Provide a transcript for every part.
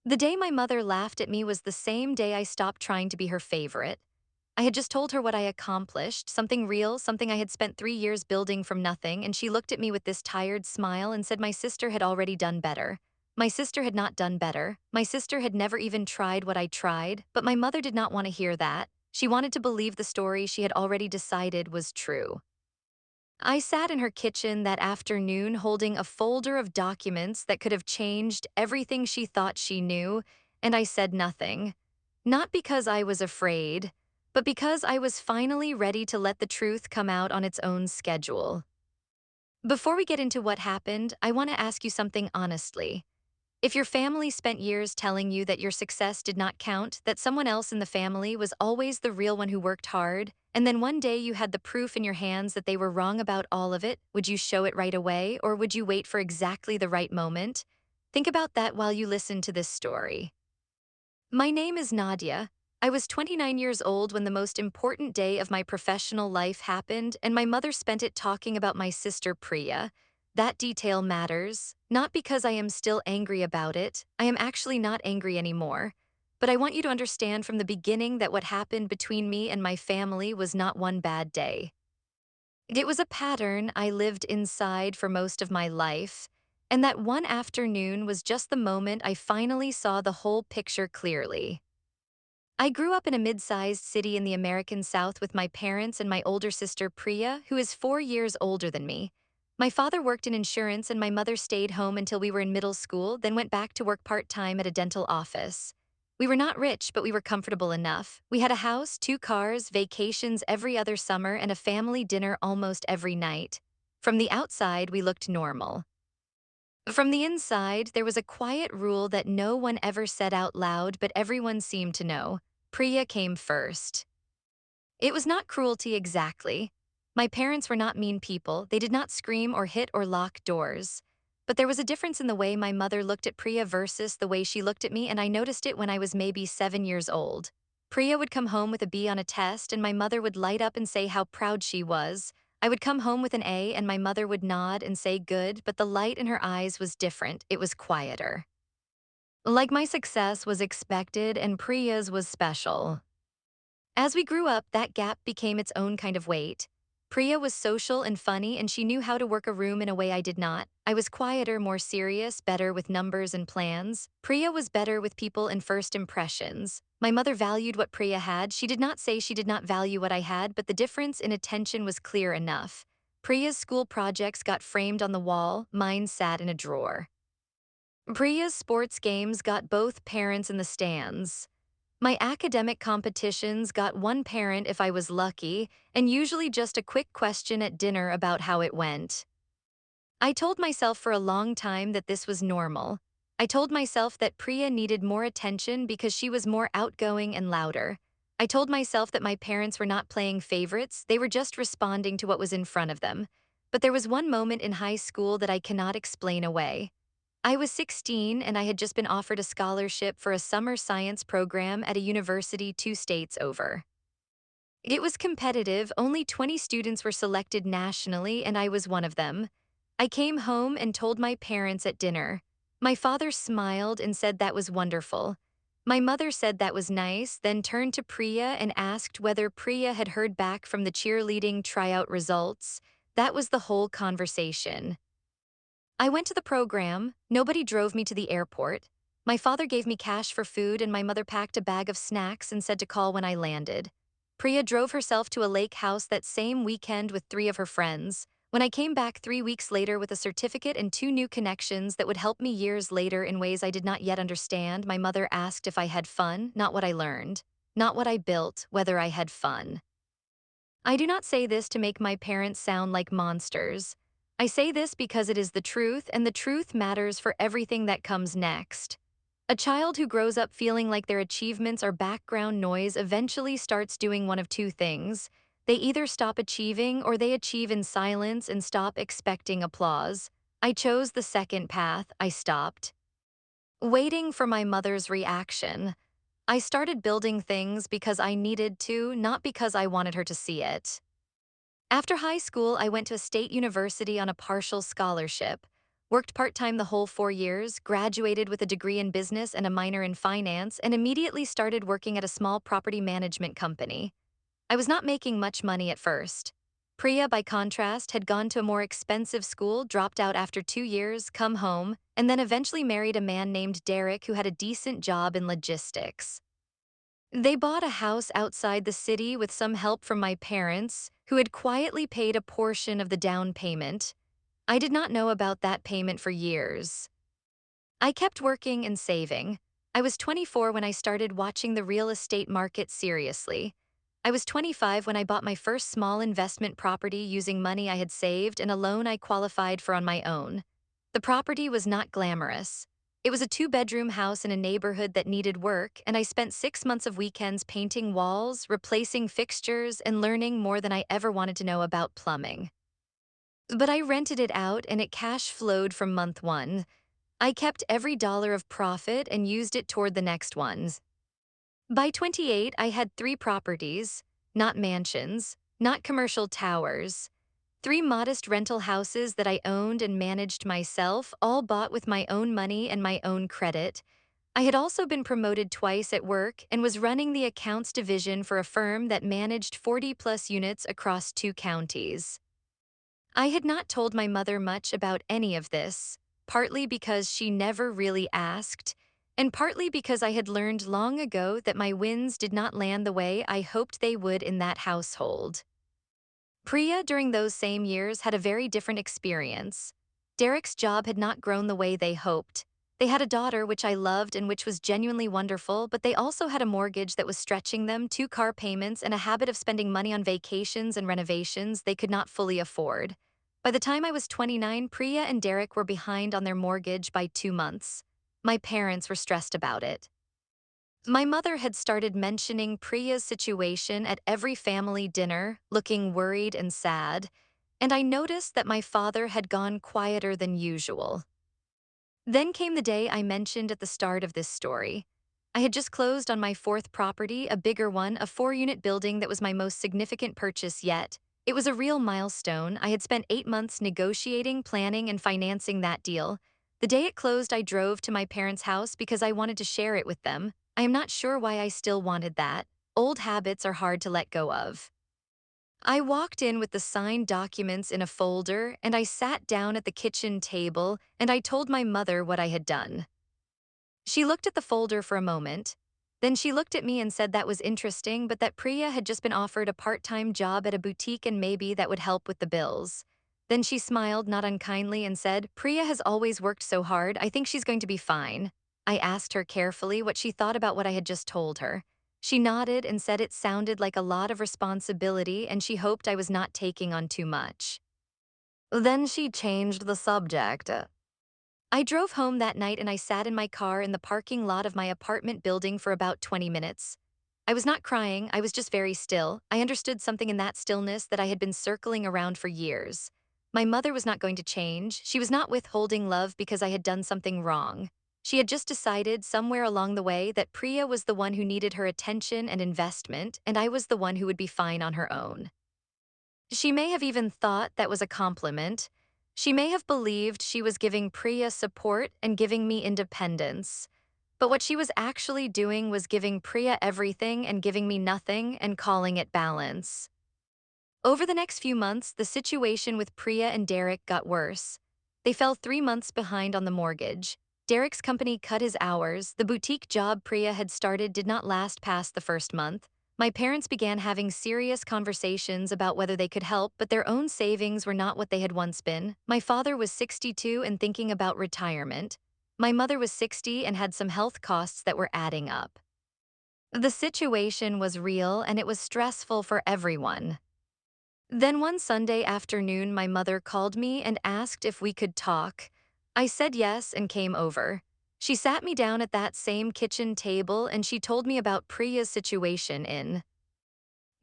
The day my mother laughed at me was the same day I stopped trying to be her favorite. I had just told her what I accomplished, something real, something I had spent 3 years building from nothing, and she looked at me with this tired smile and said my sister had already done better. My sister had not done better. My sister had never even tried what I tried, but my mother did not want to hear that. She wanted to believe the story she had already decided was true. I sat in her kitchen that afternoon holding a folder of documents that could have changed everything she thought she knew, and I said nothing. Not because I was afraid, but because I was finally ready to let the truth come out on its own schedule. Before we get into what happened, I want to ask you something honestly. If your family spent years telling you that your success did not count, that someone else in the family was always the real one who worked hard, and then one day you had the proof in your hands that they were wrong about all of it, would you show it right away, or would you wait for exactly the right moment? Think about that while you listen to this story. My name is Nadia. I was 29 years old when the most important day of my professional life happened, and my mother spent it talking about my sister Priya. That detail matters, not because I am still angry about it. I am actually not angry anymore. But I want you to understand from the beginning that what happened between me and my family was not one bad day. It was a pattern I lived inside for most of my life, and that one afternoon was just the moment I finally saw the whole picture clearly. I grew up in a mid-sized city in the American South with my parents and my older sister Priya, who is 4 years older than me. My father worked in insurance and my mother stayed home until we were in middle school, then went back to work part-time at a dental office. We were not rich, but we were comfortable enough. We had a house, 2 cars, vacations every other summer, and a family dinner almost every night. From the outside, we looked normal. From the inside, there was a quiet rule that no one ever said out loud, but everyone seemed to know. Priya came first. It was not cruelty exactly. My parents were not mean people. They did not scream or hit or lock doors. But there was a difference in the way my mother looked at Priya versus the way she looked at me, and I noticed it when I was maybe 7 years old. Priya would come home with a B on a test, and my mother would light up and say how proud she was. I would come home with an A, and my mother would nod and say good, but the light in her eyes was different. It was quieter. Like my success was expected, and Priya's was special. As we grew up, that gap became its own kind of weight. Priya was social and funny, and she knew how to work a room in a way I did not. I was quieter, more serious, better with numbers and plans. Priya was better with people and first impressions. My mother valued what Priya had. She did not say she did not value what I had, but the difference in attention was clear enough. Priya's school projects got framed on the wall, mine sat in a drawer. Priya's sports games got both parents in the stands. My academic competitions got one parent if I was lucky, and usually just a quick question at dinner about how it went. I told myself for a long time that this was normal. I told myself that Priya needed more attention because she was more outgoing and louder. I told myself that my parents were not playing favorites, they were just responding to what was in front of them. But there was one moment in high school that I cannot explain away. I was 16 and I had just been offered a scholarship for a summer science program at a university 2 states over. It was competitive, only 20 students were selected nationally, and I was one of them. I came home and told my parents at dinner. My father smiled and said that was wonderful. My mother said that was nice, then turned to Priya and asked whether Priya had heard back from the cheerleading tryout results. That was the whole conversation. I went to the program, nobody drove me to the airport. My father gave me cash for food and my mother packed a bag of snacks and said to call when I landed. Priya drove herself to a lake house that same weekend with 3 of her friends. When I came back 3 weeks later with a certificate and 2 new connections that would help me years later in ways I did not yet understand, my mother asked if I had fun, not what I learned. Not what I built, whether I had fun. I do not say this to make my parents sound like monsters. I say this because it is the truth, and the truth matters for everything that comes next. A child who grows up feeling like their achievements are background noise eventually starts doing one of two things. They either stop achieving or they achieve in silence and stop expecting applause. I chose the second path. I stopped waiting for my mother's reaction. I started building things because I needed to, not because I wanted her to see it. After high school, I went to a state university on a partial scholarship. worked part-time the whole 4 years, graduated with a degree in business and a minor in finance, and immediately started working at a small property management company. I was not making much money at first. Priya, by contrast, had gone to a more expensive school, dropped out after 2 years, come home, and then eventually married a man named Derek who had a decent job in logistics. They bought a house outside the city with some help from my parents, who had quietly paid a portion of the down payment. I did not know about that payment for years. I kept working and saving. I was 24 when I started watching the real estate market seriously. I was 25 when I bought my first small investment property using money I had saved and a loan I qualified for on my own. The property was not glamorous. It was a two-bedroom house in a neighborhood that needed work, and I spent 6 months of weekends painting walls, replacing fixtures, and learning more than I ever wanted to know about plumbing. But I rented it out and it cash flowed from month one. I kept every dollar of profit and used it toward the next ones. By 28, I had 3 properties, not mansions, not commercial towers, 3 modest rental houses that I owned and managed myself, all bought with my own money and my own credit. I had also been promoted twice at work and was running the accounts division for a firm that managed 40+ units across 2 counties. I had not told my mother much about any of this, partly because she never really asked, and partly because I had learned long ago that my wins did not land the way I hoped they would in that household. Priya, during those same years, had a very different experience. Derek's job had not grown the way they hoped. They had a daughter, which I loved and which was genuinely wonderful, but they also had a mortgage that was stretching them, 2 car payments, and a habit of spending money on vacations and renovations they could not fully afford. By the time I was 29, Priya and Derek were behind on their mortgage by 2 months. My parents were stressed about it. My mother had started mentioning Priya's situation at every family dinner, looking worried and sad, and I noticed that my father had gone quieter than usual. Then came the day I mentioned at the start of this story. I had just closed on my fourth property, a bigger one, a 4-unit building that was my most significant purchase yet. It was a real milestone. I had spent 8 months negotiating, planning, and financing that deal. The day it closed, I drove to my parents' house because I wanted to share it with them. I am not sure why I still wanted that. Old habits are hard to let go of. I walked in with the signed documents in a folder, and I sat down at the kitchen table, and I told my mother what I had done. She looked at the folder for a moment. Then she looked at me and said that was interesting, but that Priya had just been offered a part-time job at a boutique and maybe that would help with the bills. Then she smiled, not unkindly, and said, "Priya has always worked so hard, I think she's going to be fine." I asked her carefully what she thought about what I had just told her. She nodded and said it sounded like a lot of responsibility and she hoped I was not taking on too much. Then she changed the subject. I drove home that night and I sat in my car in the parking lot of my apartment building for about 20 minutes. I was not crying, I was just very still. I understood something in that stillness that I had been circling around for years. My mother was not going to change. She was not withholding love because I had done something wrong. She had just decided somewhere along the way that Priya was the one who needed her attention and investment, and I was the one who would be fine on her own. She may have even thought that was a compliment. She may have believed she was giving Priya support and giving me independence. But what she was actually doing was giving Priya everything and giving me nothing and calling it balance. Over the next few months, the situation with Priya and Derek got worse. They fell 3 months behind on the mortgage. Derek's company cut his hours. The boutique job Priya had started did not last past the first month. My parents began having serious conversations about whether they could help, but their own savings were not what they had once been. My father was 62 and thinking about retirement. My mother was 60 and had some health costs that were adding up. The situation was real and it was stressful for everyone. Then one Sunday afternoon, my mother called me and asked if we could talk. I said yes and came over. She sat me down at that same kitchen table and she told me about Priya's situation in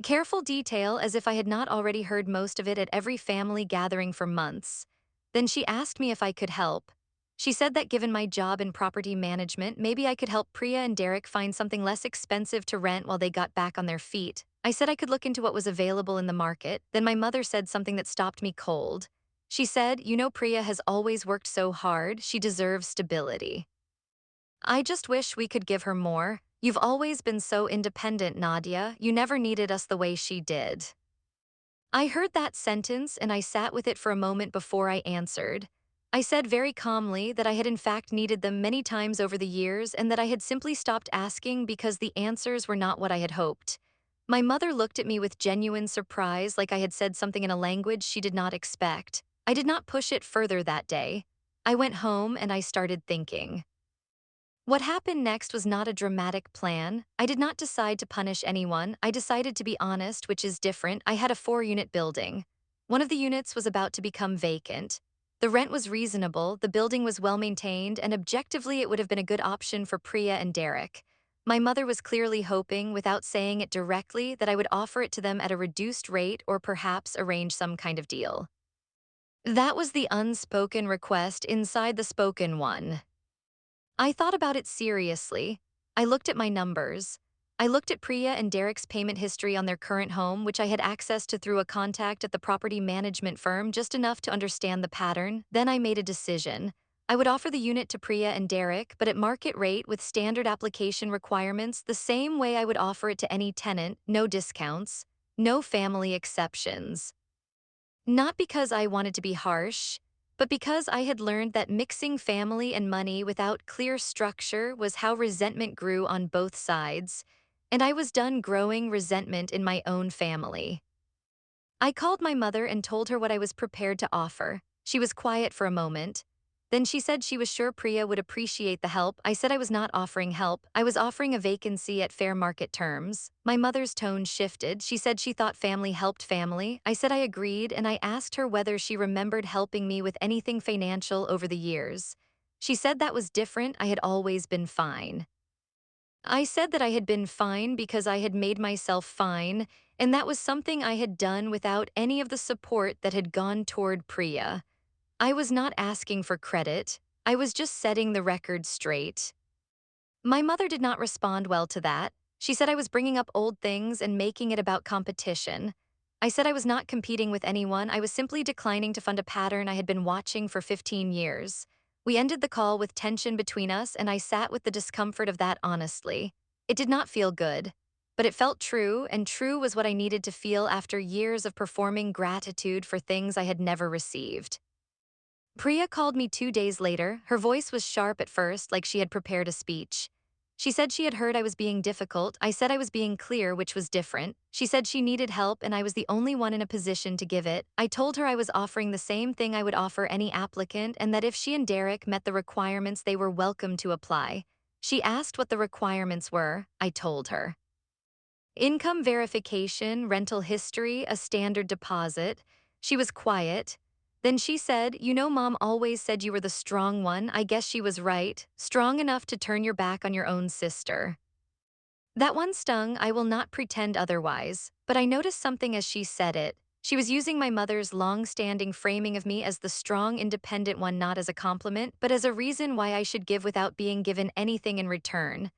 careful detail, as if I had not already heard most of it at every family gathering for months. Then she asked me if I could help. She said that given my job in property management, maybe I could help Priya and Derek find something less expensive to rent while they got back on their feet. I said I could look into what was available in the market. Then my mother said something that stopped me cold. She said, "You know, Priya has always worked so hard, she deserves stability. I just wish we could give her more. You've always been so independent, Nadia. You never needed us the way she did." I heard that sentence and I sat with it for a moment before I answered. I said very calmly that I had in fact needed them many times over the years and that I had simply stopped asking because the answers were not what I had hoped. My mother looked at me with genuine surprise, like I had said something in a language she did not expect. I did not push it further that day. I went home and I started thinking. What happened next was not a dramatic plan. I did not decide to punish anyone. I decided to be honest, which is different. I had a 4-unit building. One of the units was about to become vacant. The rent was reasonable, the building was well maintained, and objectively it would have been a good option for Priya and Derek. My mother was clearly hoping, without saying it directly, that I would offer it to them at a reduced rate or perhaps arrange some kind of deal. That was the unspoken request inside the spoken one. I thought about it seriously. I looked at my numbers. I looked at Priya and Derek's payment history on their current home, which I had access to through a contact at the property management firm, just enough to understand the pattern. Then I made a decision. I would offer the unit to Priya and Derek, but at market rate with standard application requirements, the same way I would offer it to any tenant, no discounts, no family exceptions. Not because I wanted to be harsh, but because I had learned that mixing family and money without clear structure was how resentment grew on both sides, and I was done growing resentment in my own family. I called my mother and told her what I was prepared to offer. She was quiet for a moment. Then she said she was sure Priya would appreciate the help. I said I was not offering help. I was offering a vacancy at fair market terms. My mother's tone shifted. She said she thought family helped family. I said I agreed, and I asked her whether she remembered helping me with anything financial over the years. She said that was different. I had always been fine. I said that I had been fine because I had made myself fine, and that was something I had done without any of the support that had gone toward Priya. I was not asking for credit, I was just setting the record straight. My mother did not respond well to that. She said I was bringing up old things and making it about competition. I said I was not competing with anyone, I was simply declining to fund a pattern I had been watching for 15 years. We ended the call with tension between us, and I sat with the discomfort of that honestly. It did not feel good, but it felt true, and true was what I needed to feel after years of performing gratitude for things I had never received. Priya called me 2 days later. Her voice was sharp at first, like she had prepared a speech. She said she had heard I was being difficult. I said I was being clear, which was different. She said she needed help and I was the only one in a position to give it. I told her I was offering the same thing I would offer any applicant and that if she and Derek met the requirements, they were welcome to apply. She asked what the requirements were. I told her. Income verification, rental history, a standard deposit. She was quiet. Then she said, "You know, Mom always said you were the strong one. I guess she was right. Strong enough to turn your back on your own sister." That one stung. I will not pretend otherwise, but I noticed something as she said it. She was using my mother's long-standing framing of me as the strong, independent one, not as a compliment, but as a reason why I should give without being given anything in return.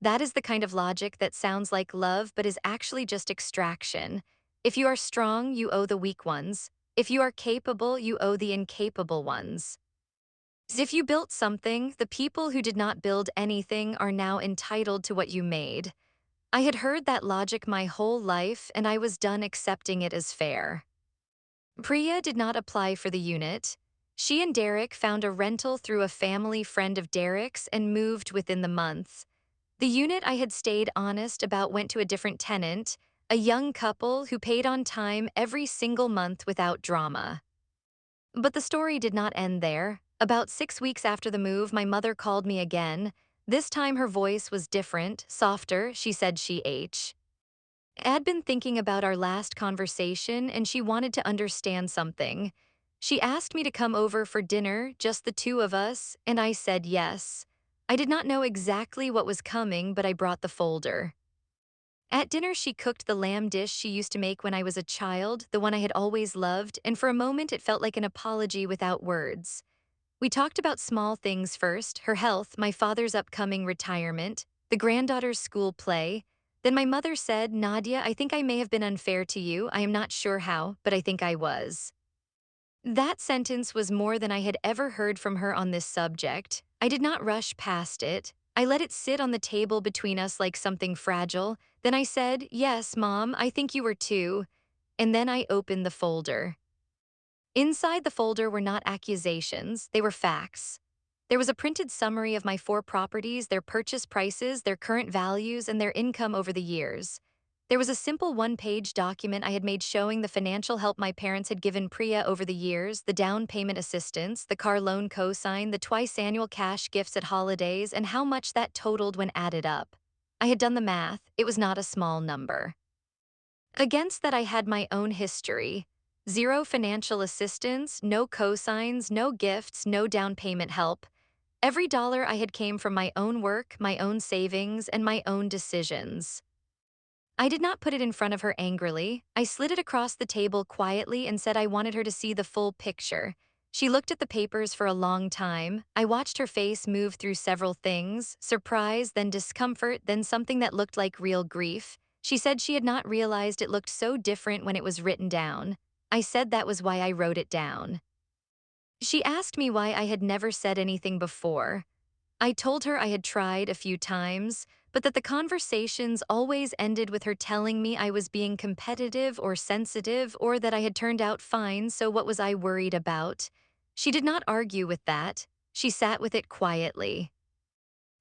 That is the kind of logic that sounds like love but is actually just extraction. If you are strong, you owe the weak ones. If you are capable, you owe the incapable ones. If you built something, the people who did not build anything are now entitled to what you made. I had heard that logic my whole life, and I was done accepting it as fair. Priya did not apply for the unit. She and Derek found a rental through a family friend of Derek's and moved within the month. The unit I had stayed honest about went to a different tenant, a young couple who paid on time every single month without drama. But the story did not end there. About 6 weeks after the move, my mother called me again. This time her voice was different, softer. She said she had been thinking about our last conversation and she wanted to understand something. She asked me to come over for dinner, just the two of us, and I said yes. I did not know exactly what was coming, but I brought the folder. At dinner, she cooked the lamb dish she used to make when I was a child, the one I had always loved, and for a moment it felt like an apology without words. We talked about small things first, her health, my father's upcoming retirement, the granddaughter's school play. Then my mother said, "Nadia, I think I may have been unfair to you. I am not sure how, but I think I was." That sentence was more than I had ever heard from her on this subject. I did not rush past it. I let it sit on the table between us like something fragile. Then I said, "Yes, Mom, I think you were too." And then I opened the folder. Inside the folder were not accusations, they were facts. There was a printed summary of my four properties, their purchase prices, their current values, and their income over the years. There was a simple one-page document I had made showing the financial help my parents had given Priya over the years, the down payment assistance, the car loan cosign, the twice-annual cash gifts at holidays, and how much that totaled when added up. I had done the math, it was not a small number. Against that, I had my own history. Zero financial assistance, no cosigns, no gifts, no down payment help. Every dollar I had came from my own work, my own savings, and my own decisions. I did not put it in front of her angrily. I slid it across the table quietly and said I wanted her to see the full picture. She looked at the papers for a long time. I watched her face move through several things, surprise, then discomfort, then something that looked like real grief. She said she had not realized it looked so different when it was written down. I said that was why I wrote it down. She asked me why I had never said anything before. I told her I had tried a few times, but that the conversations always ended with her telling me I was being competitive or sensitive or that I had turned out fine, so what was I worried about? She did not argue with that. She sat with it quietly.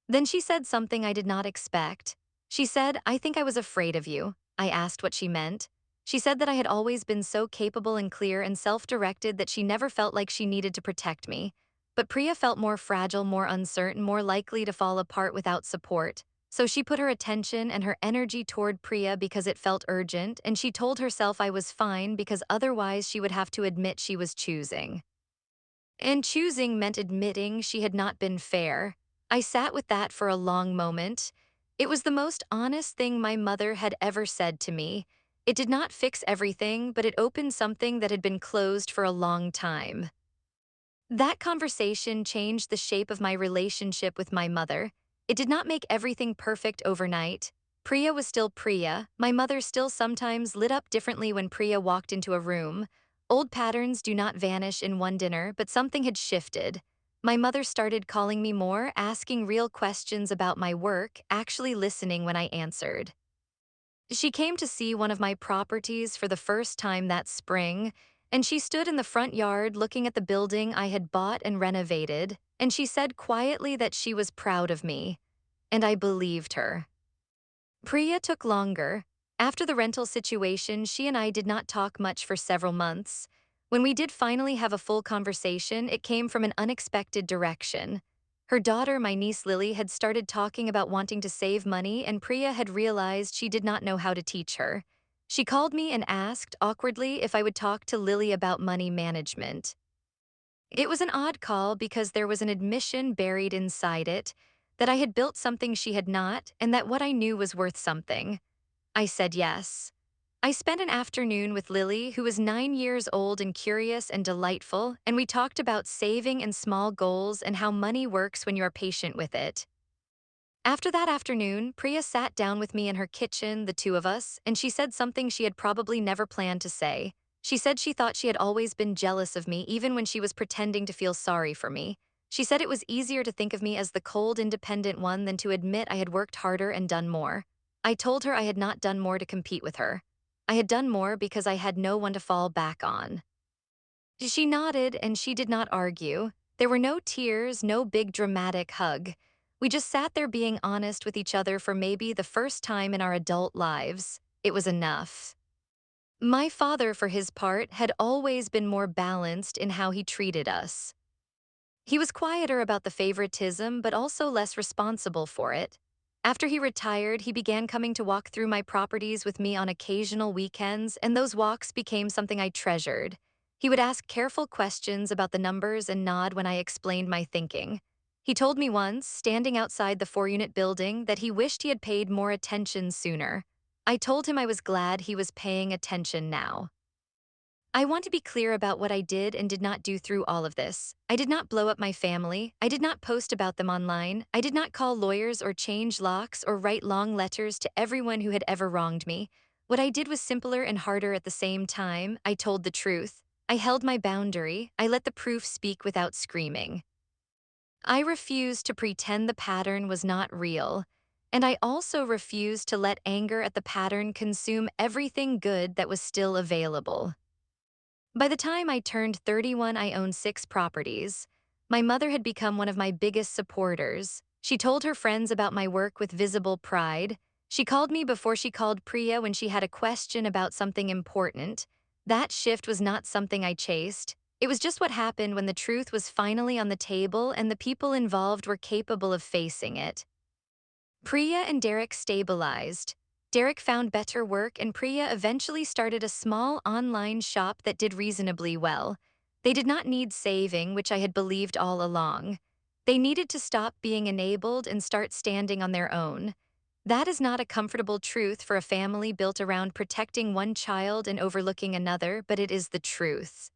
Then she said something I did not expect. She said, "I think I was afraid of you." I asked what she meant. She said that I had always been so capable and clear and self-directed that she never felt like she needed to protect me. But Priya felt more fragile, more uncertain, more likely to fall apart without support. So she put her attention and her energy toward Priya because it felt urgent, and she told herself I was fine because otherwise she would have to admit she was choosing. And choosing meant admitting she had not been fair. I sat with that for a long moment. It was the most honest thing my mother had ever said to me. It did not fix everything, but it opened something that had been closed for a long time. That conversation changed the shape of my relationship with my mother. It did not make everything perfect overnight. Priya was still Priya. My mother still sometimes lit up differently when Priya walked into a room. Old patterns do not vanish in one dinner, but something had shifted. My mother started calling me more, asking real questions about my work, actually listening when I answered. She came to see one of my properties for the first time that spring, and she stood in the front yard looking at the building I had bought and renovated, and she said quietly that she was proud of me, and I believed her. Priya took longer. After the rental situation, she and I did not talk much for several months. When we did finally have a full conversation, it came from an unexpected direction. Her daughter, my niece Lily, had started talking about wanting to save money, and Priya had realized she did not know how to teach her. She called me and asked, awkwardly, if I would talk to Lily about money management. It was an odd call because there was an admission buried inside it that I had built something she had not, and that what I knew was worth something. I said yes. I spent an afternoon with Lily, who was 9 years old and curious and delightful, and we talked about saving and small goals and how money works when you are patient with it. After that afternoon, Priya sat down with me in her kitchen, the two of us, and she said something she had probably never planned to say. She said she thought she had always been jealous of me, even when she was pretending to feel sorry for me. She said it was easier to think of me as the cold, independent one than to admit I had worked harder and done more. I told her I had not done more to compete with her. I had done more because I had no one to fall back on. She nodded, and she did not argue. There were no tears, no big dramatic hug. We just sat there being honest with each other for maybe the first time in our adult lives. It was enough. My father, for his part, had always been more balanced in how he treated us. He was quieter about the favoritism, but also less responsible for it. After he retired, he began coming to walk through my properties with me on occasional weekends, and those walks became something I treasured. He would ask careful questions about the numbers and nod when I explained my thinking. He told me once, standing outside the 4-unit building, that he wished he had paid more attention sooner. I told him I was glad he was paying attention now. I want to be clear about what I did and did not do through all of this. I did not blow up my family. I did not post about them online. I did not call lawyers or change locks or write long letters to everyone who had ever wronged me. What I did was simpler and harder at the same time. I told the truth. I held my boundary, I let the proof speak without screaming. I refused to pretend the pattern was not real, and I also refused to let anger at the pattern consume everything good that was still available. By the time I turned 31, I owned 6 properties. My mother had become one of my biggest supporters. She told her friends about my work with visible pride. She called me before she called Priya when she had a question about something important. That shift was not something I chased. It was just what happened when the truth was finally on the table and the people involved were capable of facing it. Priya and Derek stabilized. Derek found better work, and Priya eventually started a small online shop that did reasonably well. They did not need saving, which I had believed all along. They needed to stop being enabled and start standing on their own. That is not a comfortable truth for a family built around protecting one child and overlooking another, but it is the truth.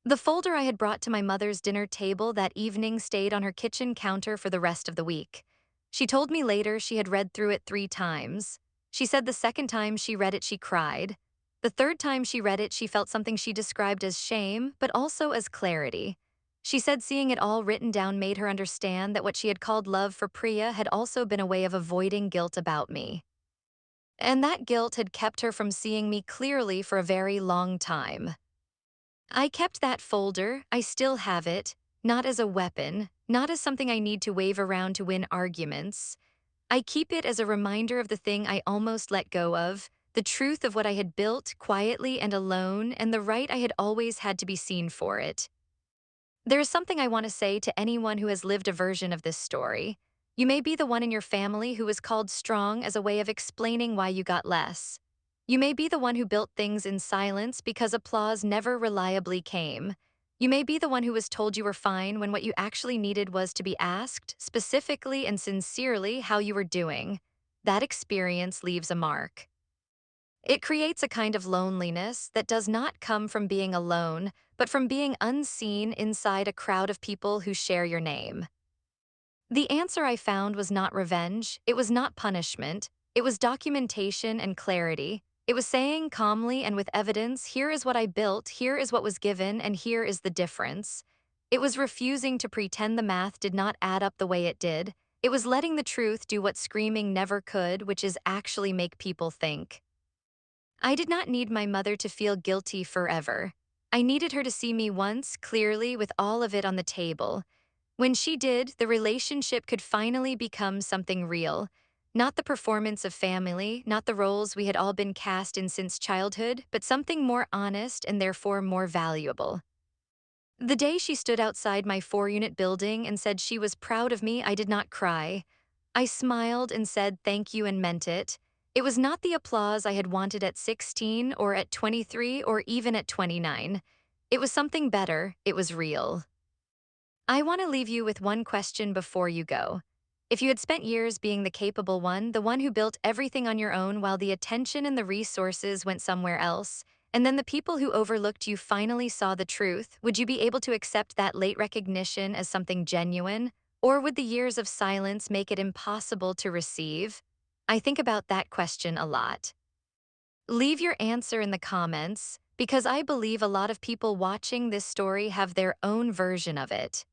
The folder I had brought to my mother's dinner table that evening stayed on her kitchen counter for the rest of the week. She told me later she had read through it 3 times. She said the second time she read it, she cried. The third time she read it, she felt something she described as shame, but also as clarity. She said seeing it all written down made her understand that what she had called love for Priya had also been a way of avoiding guilt about me. And that guilt had kept her from seeing me clearly for a very long time. I kept that folder, I still have it, not as a weapon, not as something I need to wave around to win arguments. I keep it as a reminder of the thing I almost let go of, the truth of what I had built quietly and alone, and the right I had always had to be seen for it. There is something I want to say to anyone who has lived a version of this story. You may be the one in your family who was called strong as a way of explaining why you got less. You may be the one who built things in silence because applause never reliably came. You may be the one who was told you were fine when what you actually needed was to be asked, specifically and sincerely, how you were doing. That experience leaves a mark. It creates a kind of loneliness that does not come from being alone, but from being unseen inside a crowd of people who share your name. The answer I found was not revenge, it was not punishment, it was documentation and clarity. It was saying calmly and with evidence, here is what I built, here is what was given, and here is the difference. It was refusing to pretend the math did not add up the way it did. It was letting the truth do what screaming never could, which is actually make people think. I did not need my mother to feel guilty forever. I needed her to see me once, clearly, with all of it on the table. When she did, the relationship could finally become something real. Not the performance of family, not the roles we had all been cast in since childhood, but something more honest and therefore more valuable. The day she stood outside my 4-unit building and said she was proud of me, I did not cry. I smiled and said thank you and meant it. It was not the applause I had wanted at 16 or at 23 or even at 29. It was something better, it was real. I want to leave you with one question before you go. If you had spent years being the capable one, the one who built everything on your own while the attention and the resources went somewhere else, and then the people who overlooked you finally saw the truth, would you be able to accept that late recognition as something genuine? Or would the years of silence make it impossible to receive? I think about that question a lot. Leave your answer in the comments, because I believe a lot of people watching this story have their own version of it.